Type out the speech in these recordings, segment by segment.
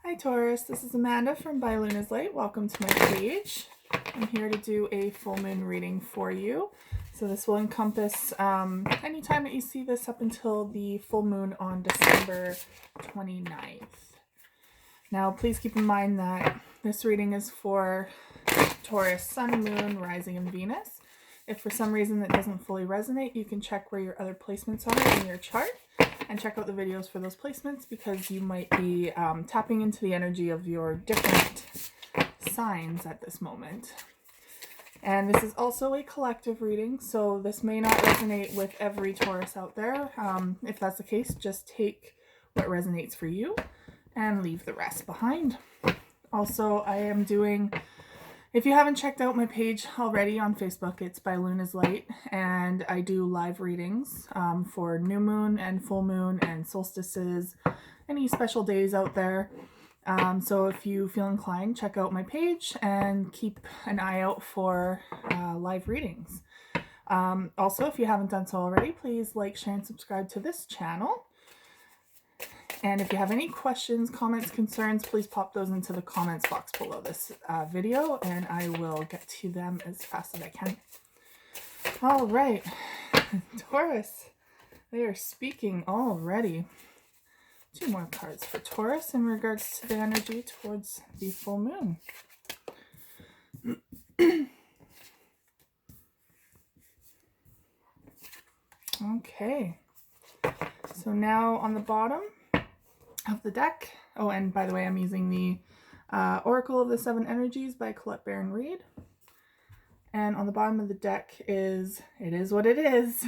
Hi Taurus, this is Amanda from By Luna's Light. Welcome to my page. I'm here to do a full moon reading for you. So this will encompass any time that you see this up until the full moon on December 29th. Now please keep in mind that this reading is for Taurus, Sun, Moon, Rising, and Venus. If for some reason that doesn't fully resonate, you can check where your other placements are in your chart and check out the videos for those placements, because you might be tapping into the energy of your different signs at this moment. And this is also a collective reading, so this may not resonate with every Taurus out there. If that's the case, just take what resonates for you and leave the rest behind. Also, I am doing, if you haven't checked out my page already on Facebook, it's By Luna's Light, and I do live readings for new moon and full moon and solstices, any special days out there. So if you feel inclined, check out my page and keep an eye out for live readings. Also, if you haven't done so already, please like, share, and subscribe to this channel. And if you have any questions, comments, concerns, please pop those into the comments box below this video, and I will get to them as fast as I can. All right, Taurus, they are speaking already. 2 more cards for Taurus in regards to the energy towards the full moon. Okay, so now on the bottom of the deck, oh, and by the way, I'm using the Oracle of the 7 Energies by Colette Baron-Reid. And on the bottom of the deck is, it is what it is.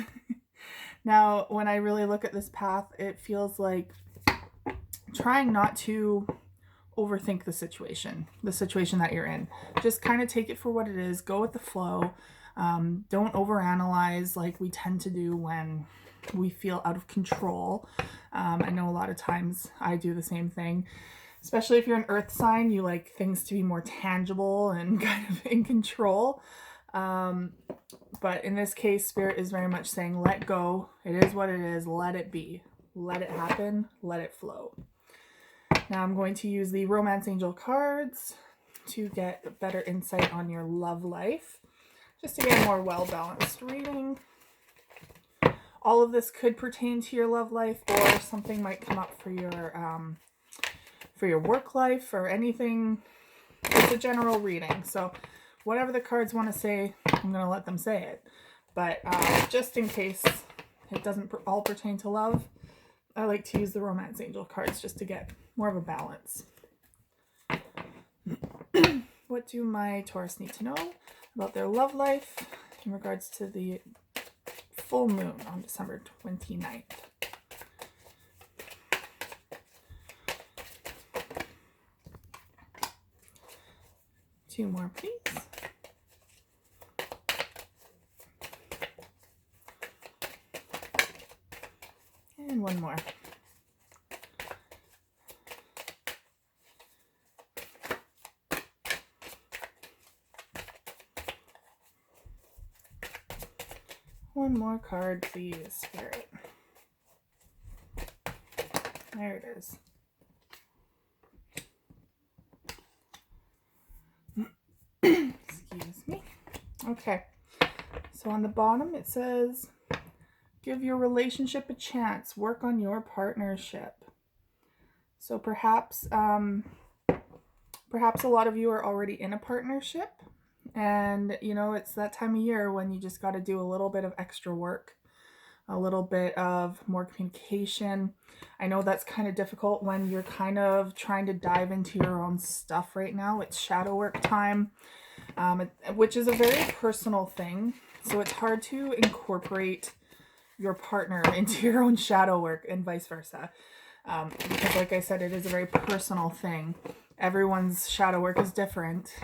Now, when I really look at this path, it feels like trying not to overthink the situation that you're in. Just kind of take it for what it is. Go with the flow. Don't overanalyze like we tend to do when we feel out of control. I know a lot of times I do the same thing, especially if you're an earth sign. You like things to be more tangible and kind of in control. But in this case, Spirit is very much saying, let go. It is what it is. Let it be. Let it happen. Let it flow. Now I'm going to use the Romance Angel cards to get better insight on your love life, just to get a more well-balanced reading. All of this could pertain to your love life, or something might come up for your work life or anything. It's a general reading, so whatever the cards want to say, I'm going to let them say it. But just in case it doesn't all pertain to love, I like to use the Romance Angel cards just to get more of a balance. What do my Taurus need to know about their love life in regards to the full moon on December 29th? Two more, please. And one more. One more card, please, Spirit. There it is. Excuse me. Okay. So on the bottom it says, give your relationship a chance. Work on your partnership. So perhaps a lot of you are already in a partnership. And, you know, it's that time of year when you just got to do a little bit of extra work, a little bit of more communication. I know that's kind of difficult when you're kind of trying to dive into your own stuff right now. It's shadow work time, which is a very personal thing. So it's hard to incorporate your partner into your own shadow work and vice versa. Because like I said, it is a very personal thing. Everyone's shadow work is different.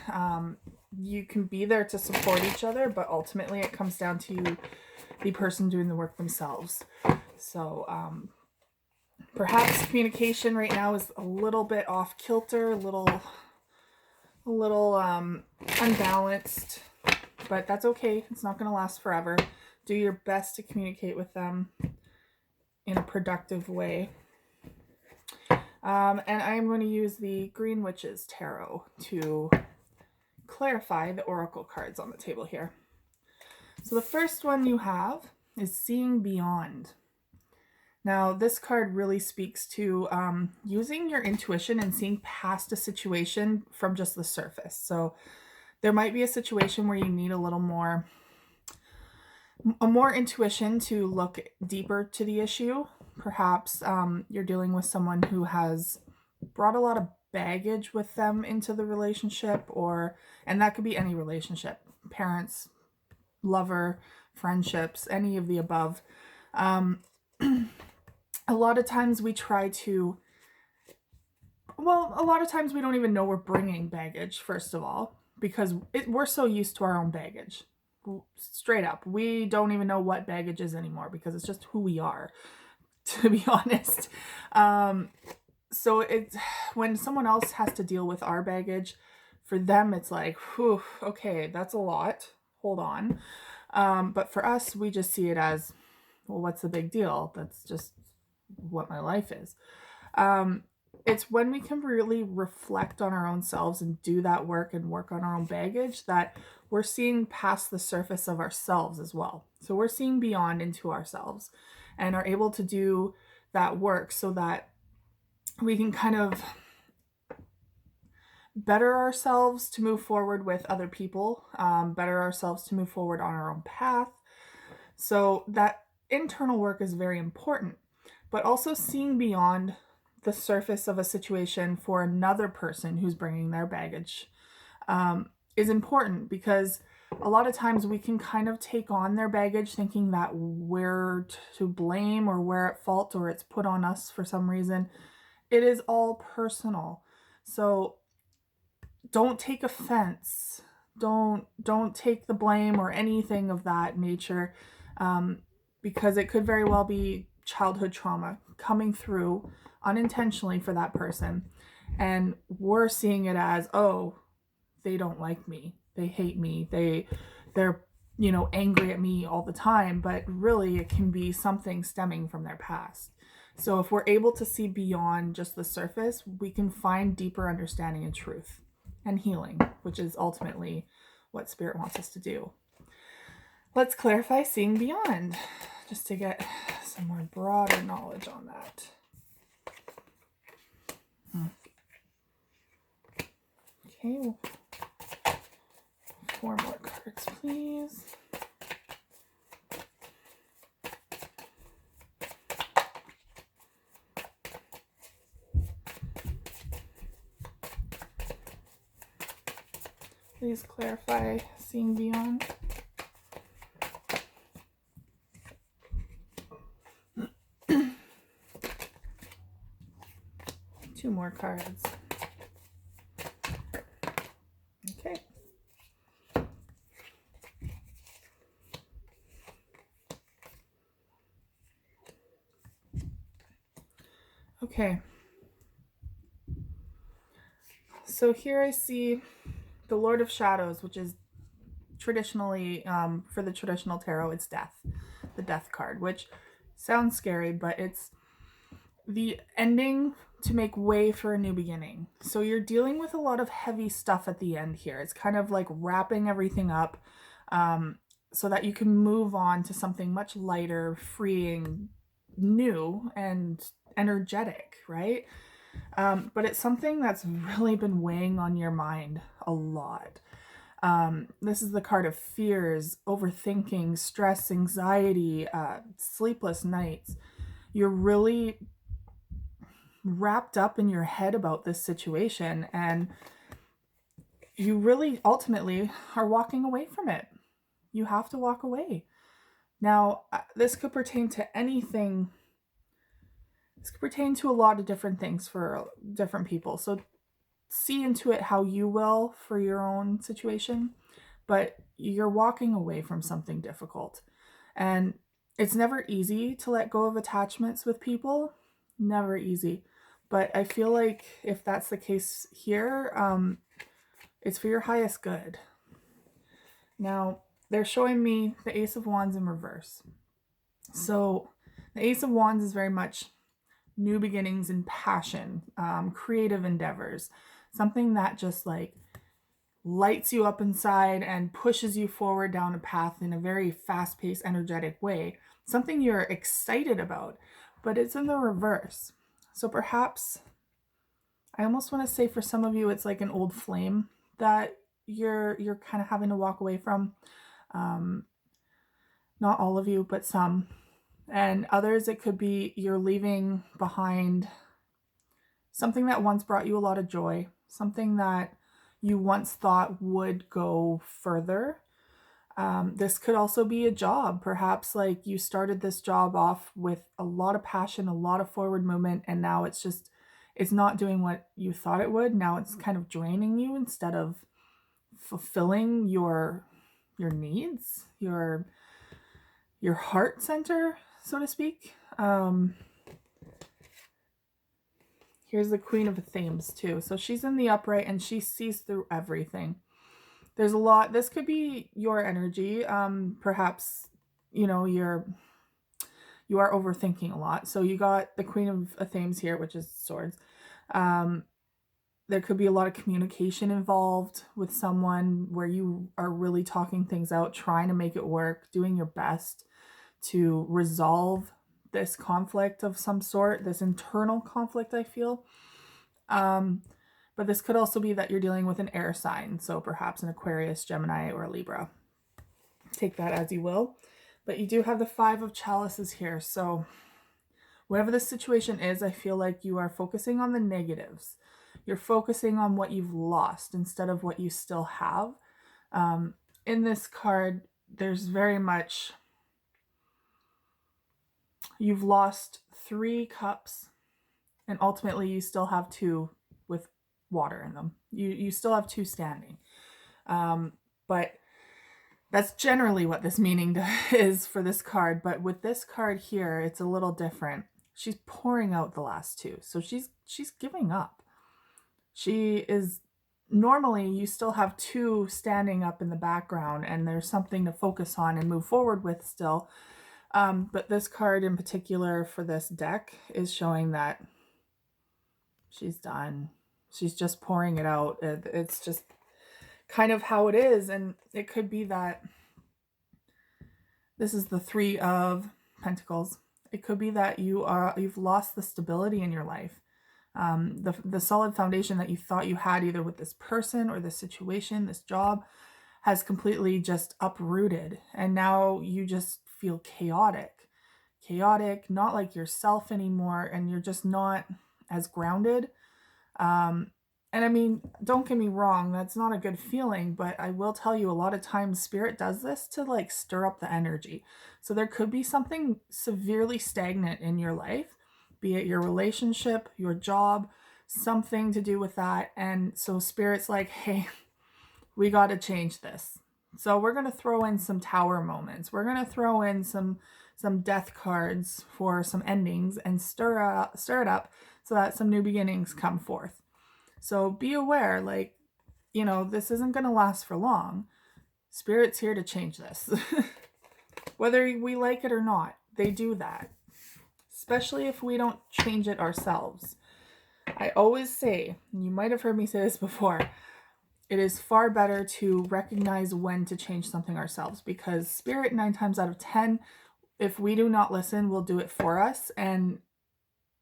You can be there to support each other, but ultimately it comes down to the person doing the work themselves. So perhaps communication right now is a little bit off kilter, a little unbalanced, but that's okay. It's not going to last forever. Do your best to communicate with them in a productive way. And I'm going to use the Green Witch's Tarot to clarify the oracle cards on the table here. So the first one you have is Seeing Beyond. Now, this card really speaks to using your intuition and seeing past a situation from just the surface. So there might be a situation where you need a more intuition to look deeper to the issue. Perhaps you're dealing with someone who has brought a lot of baggage with them into the relationship, and that could be any relationship, parents, lover, friendships, any of the above. A lot of times we don't even know we're bringing baggage, first of all, because we're so used to our own baggage. Straight up, we don't even know what baggage is anymore because it's just who we are, to be honest. So it's when someone else has to deal with our baggage, for them it's like, whew, okay, that's a lot. Hold on. But for us, we just see it as, well, what's the big deal? That's just what my life is. It's when we can really reflect on our own selves and do that work and work on our own baggage that we're seeing past the surface of ourselves as well. So we're seeing beyond into ourselves and are able to do that work so that we can kind of better ourselves to move forward with other people, better ourselves to move forward on our own path. So that internal work is very important, but also seeing beyond the surface of a situation for another person who's bringing their baggage is important, because a lot of times we can kind of take on their baggage thinking that we're to blame or we're at fault or it's put on us for some reason. It is all personal. So don't take offense. Don't take the blame or anything of that nature, because it could very well be childhood trauma coming through unintentionally for that person, and we're seeing it as, oh, they don't like me, they hate me, they're angry at me all the time, but really it can be something stemming from their past. So if we're able to see beyond just the surface, we can find deeper understanding and truth and healing, which is ultimately what Spirit wants us to do. Let's clarify seeing beyond, just to get some more broader knowledge on that. Okay, 4 more cards, please. Please clarify seeing beyond. Two more cards. Okay. Okay. So here I see the Lord of Shadows, which is traditionally, for the traditional tarot, it's death. The death card, which sounds scary, but it's the ending to make way for a new beginning. So you're dealing with a lot of heavy stuff at the end here. It's kind of like wrapping everything up, so that you can move on to something much lighter, freeing, new, and energetic, right? But it's something that's really been weighing on your mind a lot. This is the card of fears, overthinking, stress, anxiety, sleepless nights. You're really wrapped up in your head about this situation, and you really ultimately are walking away from it. You have to walk away. Now, this could pertain to anything. This could pertain to a lot of different things for different people. So see into it how you will for your own situation, but you're walking away from something difficult. And it's never easy to let go of attachments with people. Never easy. But I feel like if that's the case here, it's for your highest good. Now, they're showing me the Ace of Wands in reverse. So the Ace of Wands is very much new beginnings and passion, creative endeavors, something that just like lights you up inside and pushes you forward down a path in a very fast-paced, energetic way, something you're excited about, but it's in the reverse. So perhaps I almost want to say for some of you it's like an old flame that you're kind of having to walk away from. Um, Not all of you, but some. And others, it could be you're leaving behind something that once brought you a lot of joy, something that you once thought would go further. This could also be a job. Perhaps like you started this job off with a lot of passion, a lot of forward movement, and now it's not doing what you thought it would. Now it's kind of draining you instead of fulfilling your needs, your heart center, so to speak. Here's the Queen of Themes too. So she's in the upright and she sees through everything. There's a lot. This could be your energy. Perhaps, you know, you are overthinking a lot. So you got the Queen of Themes here, which is swords. There could be a lot of communication involved with someone where you are really talking things out, trying to make it work, doing your best to resolve this conflict of some sort, this internal conflict, I feel. But this could also be that you're dealing with an air sign, so perhaps an Aquarius, Gemini, or Libra. Take that as you will. But you do have the Five of Chalices here, so whatever the situation is, I feel like you are focusing on the negatives. You're focusing on what you've lost instead of what you still have. In this card, there's very much, you've lost 3 cups and ultimately you still have 2 with water in them. You still have 2 standing. But that's generally what this meaning is for this card. But with this card here, it's a little different. She's pouring out the last 2. So she's giving up. She is, normally you still have 2 standing up in the background and there's something to focus on and move forward with still. But this card in particular for this deck is showing that she's done. She's just pouring it out. It's just kind of how it is. And it could be that this is the 3 of Pentacles. It could be that you've lost the stability in your life. The solid foundation that you thought you had either with this person or this situation, this job, has completely just uprooted. And now you just feel chaotic, not like yourself anymore. And you're just not as grounded. And I mean, don't get me wrong, that's not a good feeling, but I will tell you a lot of times Spirit does this to like stir up the energy. So there could be something severely stagnant in your life, be it your relationship, your job, something to do with that. And so Spirit's like, hey, we got to change this. So we're going to throw in some tower moments. We're going to throw in some death cards for some endings and stir it up so that some new beginnings come forth. So be aware, like, you know, this isn't going to last for long. Spirit's here to change this. Whether we like it or not, they do that. Especially if we don't change it ourselves. I always say, and you might have heard me say this before, it is far better to recognize when to change something ourselves, because Spirit 9 times out of 10, if we do not listen, will do it for us. And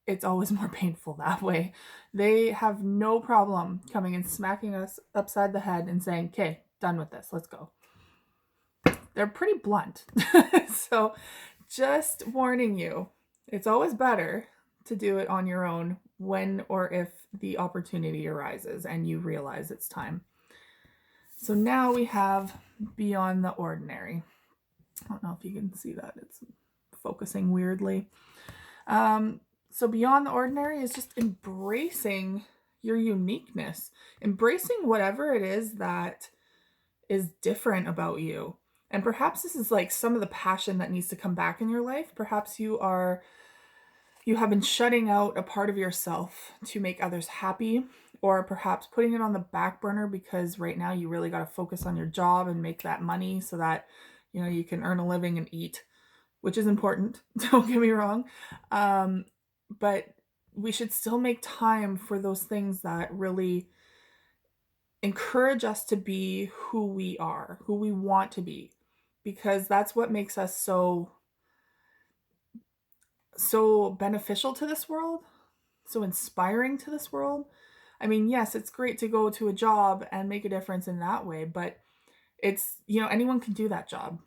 it's always more painful that way. They have no problem coming and smacking us upside the head and saying, okay, done with this, let's go. They're pretty blunt. So just warning you, it's always better to do it on your own when or if the opportunity arises and you realize it's time. So now we have Beyond the Ordinary. I don't know if you can see that. It's focusing weirdly. So Beyond the Ordinary is just embracing your uniqueness, embracing whatever it is that is different about you. And perhaps this is like some of the passion that needs to come back in your life. Perhaps you have been shutting out a part of yourself to make others happy, or perhaps putting it on the back burner because right now you really got to focus on your job and make that money so that, you know, you can earn a living and eat, which is important. Don't get me wrong. But we should still make time for those things that really encourage us to be who we are, who we want to be, because that's what makes us so beneficial to this world, so inspiring to this world. I mean, yes, it's great to go to a job and make a difference in that way, but it's, anyone can do that job,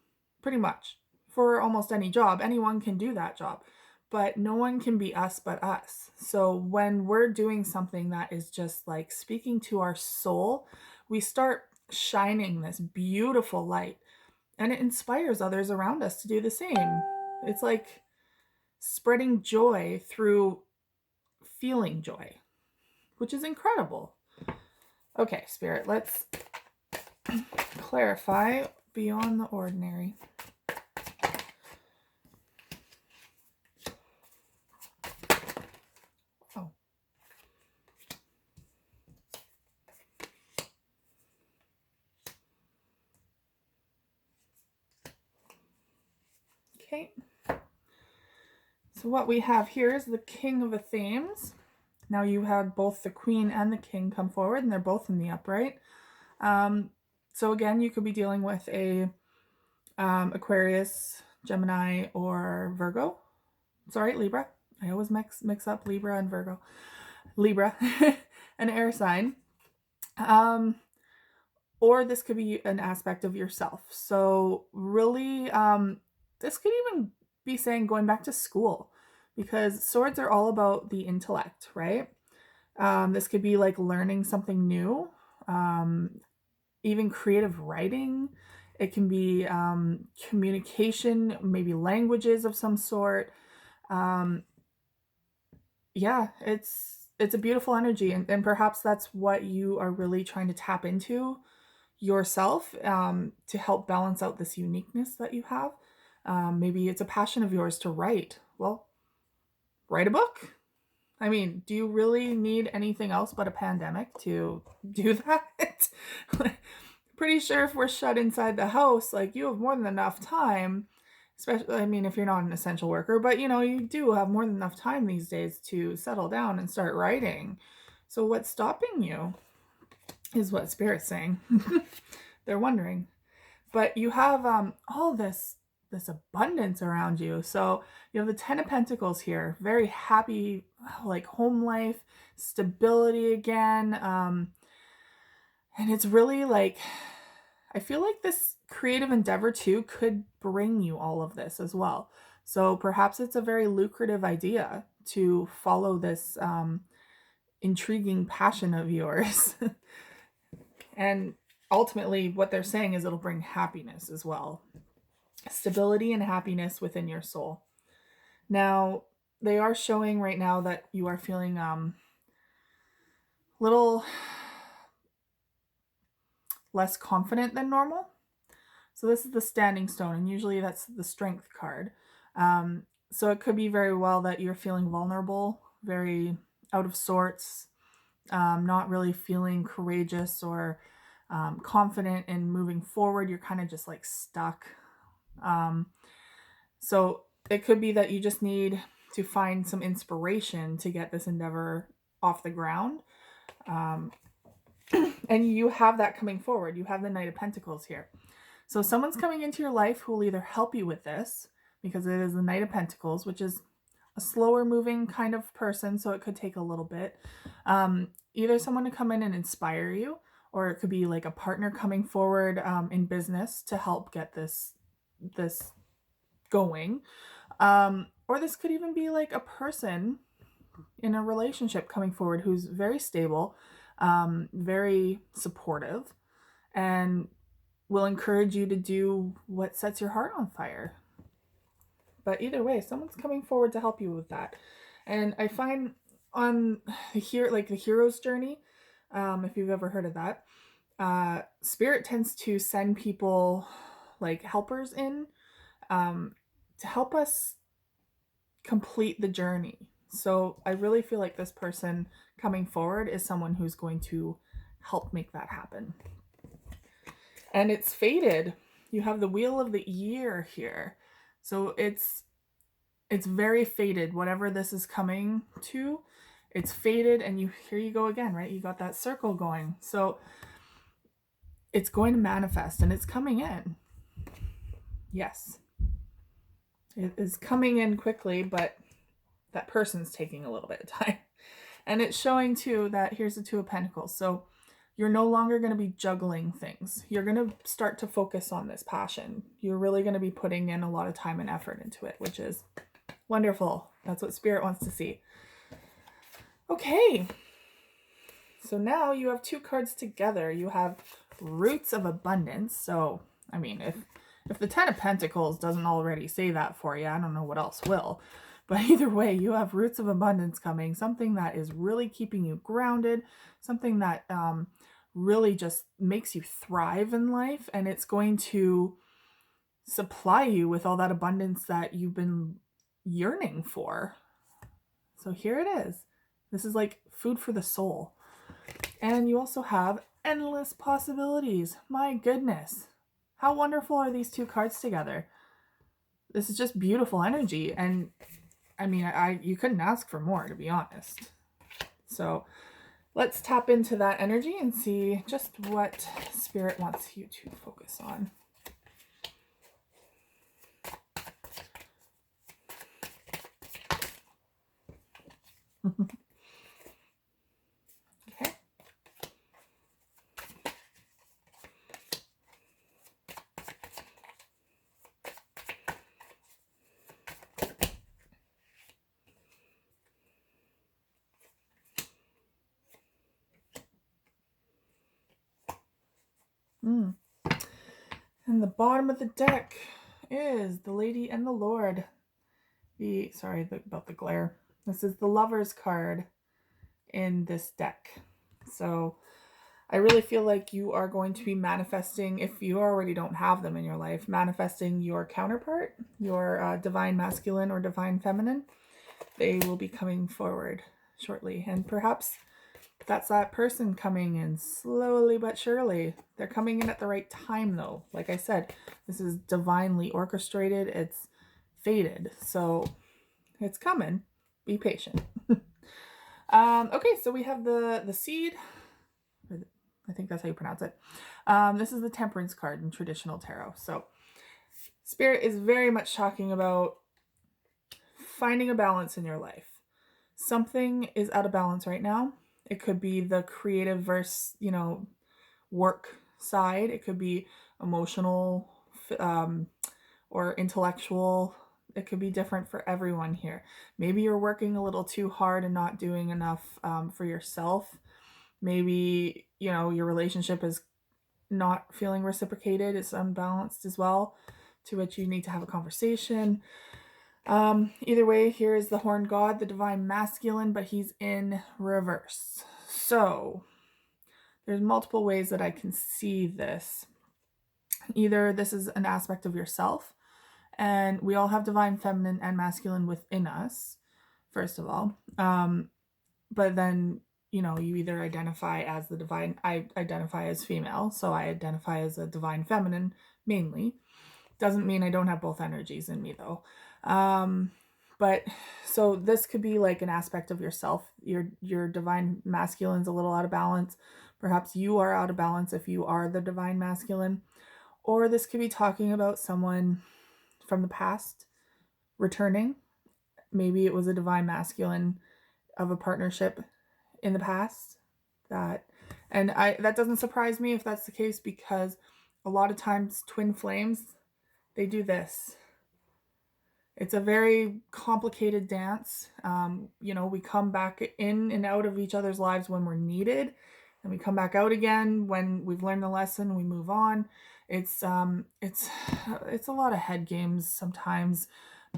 pretty much. For almost any job, anyone can do that job, but no one can be us but us. So when we're doing something that is just like speaking to our soul, we start shining this beautiful light, and it inspires others around us to do the same. It's like spreading joy through feeling joy, which is incredible. Okay, Spirit, let's clarify beyond the ordinary. Oh. Okay. So what we have here is the King of Athenes. Now you have both the Queen and the King come forward, and they're both in the upright. So again, you could be dealing with a Aquarius, Gemini, or Virgo. Sorry, Libra. I always mix up Libra and Virgo. Libra, an air sign. Or this could be an aspect of yourself. So really, this could even be saying going back to school, because swords are all about the intellect, right? This could be like learning something new, even creative writing. It can be communication, maybe languages of some sort. Yeah, it's a beautiful energy, and perhaps that's what you are really trying to tap into yourself, to help balance out this uniqueness that you have. Maybe it's a passion of yours to write. Well, write a book. I mean, do you really need anything else but a pandemic to do that? Pretty sure if we're shut inside the house, like, you have more than enough time, especially, I mean, if you're not an essential worker, but you do have more than enough time these days to settle down and start writing. So what's stopping you is what Spirit's saying. They're wondering. But you have all this abundance around you. So you have the 10 of Pentacles here, very happy, like home life, stability again. And it's really like, I feel like this creative endeavor too could bring you all of this as well. So perhaps it's a very lucrative idea to follow this intriguing passion of yours. And ultimately, what they're saying is it'll bring happiness as well. Stability and happiness within your soul. Now, they are showing right now that you are feeling little less confident than normal. So this is the Standing Stone, and usually that's the Strength card. So it could be very well that you're feeling vulnerable, very out of sorts, not really feeling courageous or confident in moving forward. You're kind of just like stuck. So it could be that you just need to find some inspiration to get this endeavor off the ground. And you have that coming forward. You have the Knight of Pentacles here. So someone's coming into your life who will either help you with this, because it is the Knight of Pentacles, which is a slower moving kind of person, so it could take a little bit. Either someone to come in and inspire you, or it could be like a partner coming forward in business to help get this going. Or this could even be like a person in a relationship coming forward who's very stable, very supportive, and will encourage you to do what sets your heart on fire. But either way, someone's coming forward to help you with that. And I find on here, like the hero's journey, if you've ever heard of that, Spirit tends to send people like helpers in to help us complete the journey. So I really feel like this person coming forward is someone who's going to help make that happen. And it's fated. You have the Wheel of the Year here. So it's very fated, whatever this is coming to. it's faded, and here you go again, right? You got that circle going. So it's going to manifest, and it's coming in. Yes. It is coming in quickly, but that person's taking a little bit of time. And it's showing too that here's the Two of Pentacles. So you're no longer going to be juggling things. You're going to start to focus on this passion. You're really going to be putting in a lot of time and effort into it, which is wonderful. That's what Spirit wants to see. Okay. So now you have two cards together. You have Roots of Abundance. So, I mean, if the Ten of Pentacles doesn't already say that for you, I don't know what else will. But either way, you have Roots of Abundance coming, something that is really keeping you grounded, something that really just makes you thrive in life, and it's going to supply you with all that abundance that you've been yearning for. So here it is. This is like food for the soul. And you also have endless possibilities. My goodness. How wonderful are these two cards together? This is just beautiful energy. And I mean, you couldn't ask for more, to be honest. So let's tap into that energy and see just what Spirit wants you to focus on. Okay. And the bottom of the deck is the Lady and the Lord. Sorry about the glare. This is the Lover's card in this deck. So I really feel like you are going to be manifesting, if you already don't have them in your life, manifesting your counterpart, your divine masculine or divine feminine. They will be coming forward shortly. And perhaps that's that person coming in slowly but surely. They're coming in at the right time, though. Like I said, this is divinely orchestrated. It's fated. So it's coming. Be patient. Okay, so we have the seed. I think that's how you pronounce it. This is the Temperance card in traditional tarot. So Spirit is very much talking about finding a balance in your life. Something is out of balance right now. It could be the creative versus, work side. It could be emotional or intellectual. It could be different for everyone here. Maybe you're working a little too hard and not doing enough for yourself. Maybe, your relationship is not feeling reciprocated. It's unbalanced as well, to which you need to have a conversation. Either way, here is the Horned God, the divine masculine, but he's in reverse. So there's multiple ways that I can see this. Either this is an aspect of yourself, and we all have divine feminine and masculine within us, first of all. But then, you either identify as the divine. I identify as female, so I identify as a divine feminine mainly. Doesn't mean I don't have both energies in me, though. But so this could be like an aspect of yourself. Your divine masculine's a little out of balance. Perhaps you are out of balance if you are the divine masculine. Or this could be talking about someone from the past returning. Maybe it was a divine masculine of a partnership in the past. That doesn't surprise me if that's the case, because a lot of times twin flames, they do this. It's a very complicated dance. We come back in and out of each other's lives when we're needed, and we come back out again when we've learned the lesson. We move on. It's a lot of head games sometimes,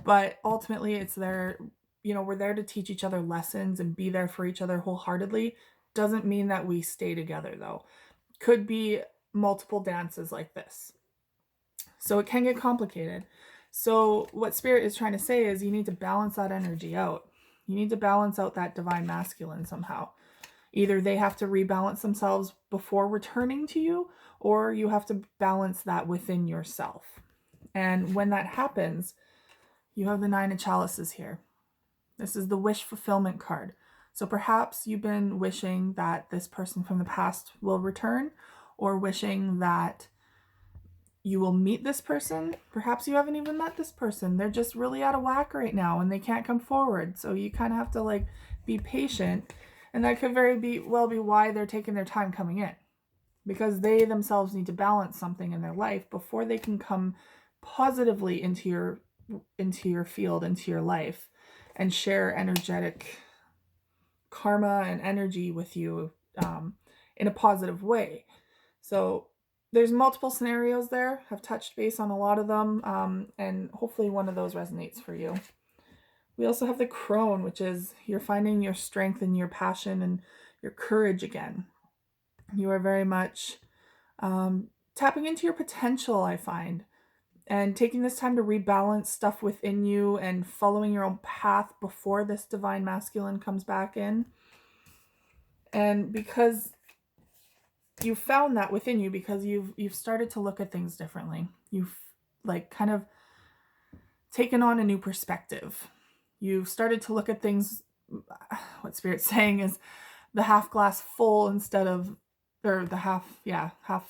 but ultimately it's there. We're there to teach each other lessons and be there for each other wholeheartedly. Doesn't mean that we stay together, though. Could be multiple dances like this. So it can get complicated. So what Spirit is trying to say is you need to balance that energy out. You need to balance out that divine masculine somehow. Either they have to rebalance themselves before returning to you, or you have to balance that within yourself. And when that happens, you have the Nine of Chalices here. This is the wish fulfillment card. So perhaps you've been wishing that this person from the past will return, or wishing that you will meet this person. Perhaps you haven't even met this person. They're just really out of whack right now and they can't come forward. So you kind of have to like be patient. And that could well be why they're taking their time coming in, because they themselves need to balance something in their life before they can come positively into your field, into your life, and share energetic karma and energy with you in a positive way. So there's multiple scenarios there. I've touched base on a lot of them, and hopefully one of those resonates for you. We also have the crone, which is you're finding your strength and your passion and your courage again. You are very much tapping into your potential, I find, and taking this time to rebalance stuff within you and following your own path before this divine masculine comes back in. And because you found that within you, because you've started to look at things differently. You've like kind of taken on a new perspective. You've started to look at things, what Spirit's saying is the half glass full instead of, or the half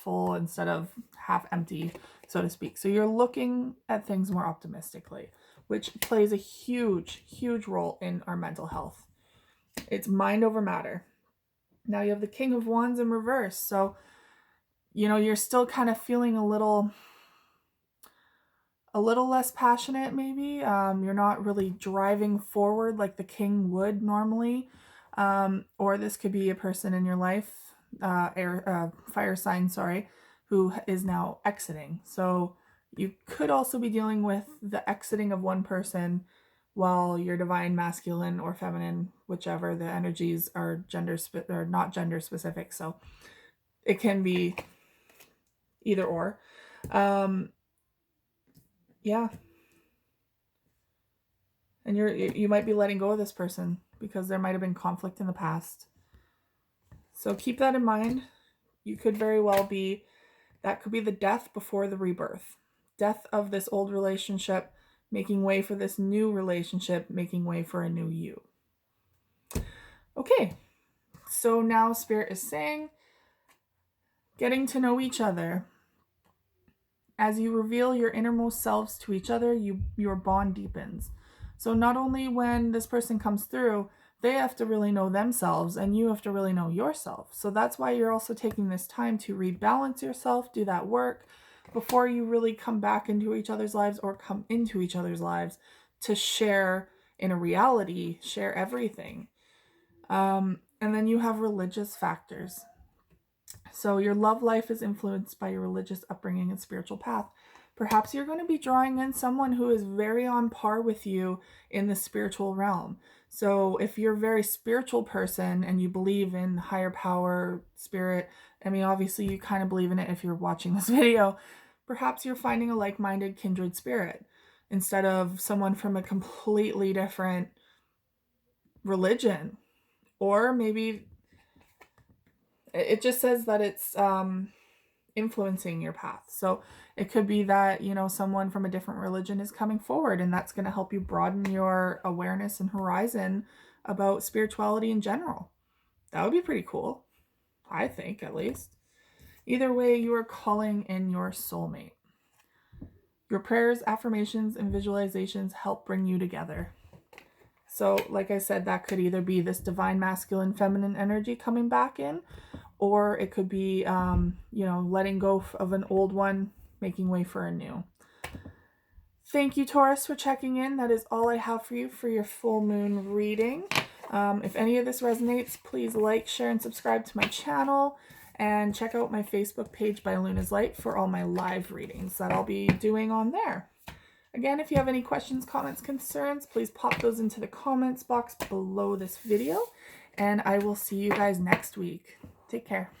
full instead of half empty, so to speak. So you're looking at things more optimistically, which plays a huge, huge role in our mental health. It's mind over matter. Now you have the King of Wands in reverse. So, you're still kind of feeling a little less passionate, maybe. You're not really driving forward like the king would normally. Or this could be a person in your life, fire sign, who is now exiting. So you could also be dealing with the exiting of one person while your divine masculine or feminine, whichever, the energies are or not gender specific. So it can be either or. Yeah. And you might be letting go of this person because there might have been conflict in the past. So keep that in mind. You could very well be, that could be the death before the rebirth. Death of this old relationship, making way for this new relationship, making way for a new you. Okay, so now Spirit is saying, getting to know each other. As you reveal your innermost selves to each other, your bond deepens. So not only when this person comes through, they have to really know themselves and you have to really know yourself. So that's why you're also taking this time to rebalance yourself, do that work before you really come back into each other's lives or come into each other's lives to share in a reality, share everything. And then you have religious factors. So your love life is influenced by your religious upbringing and spiritual path. Perhaps you're going to be drawing in someone who is very on par with you in the spiritual realm. So if you're a very spiritual person and you believe in higher power, spirit, I mean, obviously you kind of believe in it if you're watching this video, perhaps you're finding a like-minded kindred spirit instead of someone from a completely different religion. Or maybe it just says that it's influencing your path. So it could be that, someone from a different religion is coming forward and that's going to help you broaden your awareness and horizon about spirituality in general. That would be pretty cool, I think, at least. Either way, you are calling in your soulmate. Your prayers, affirmations, and visualizations help bring you together. So, like I said, that could either be this divine masculine feminine energy coming back in, or it could be, letting go of an old one, making way for a new. Thank you, Taurus, for checking in. That is all I have for you for your full moon reading. If any of this resonates, please like, share, and subscribe to my channel. And check out my Facebook page by Luna's Light for all my live readings that I'll be doing on there. Again, if you have any questions, comments, concerns, please pop those into the comments box below this video. And I will see you guys next week. Take care.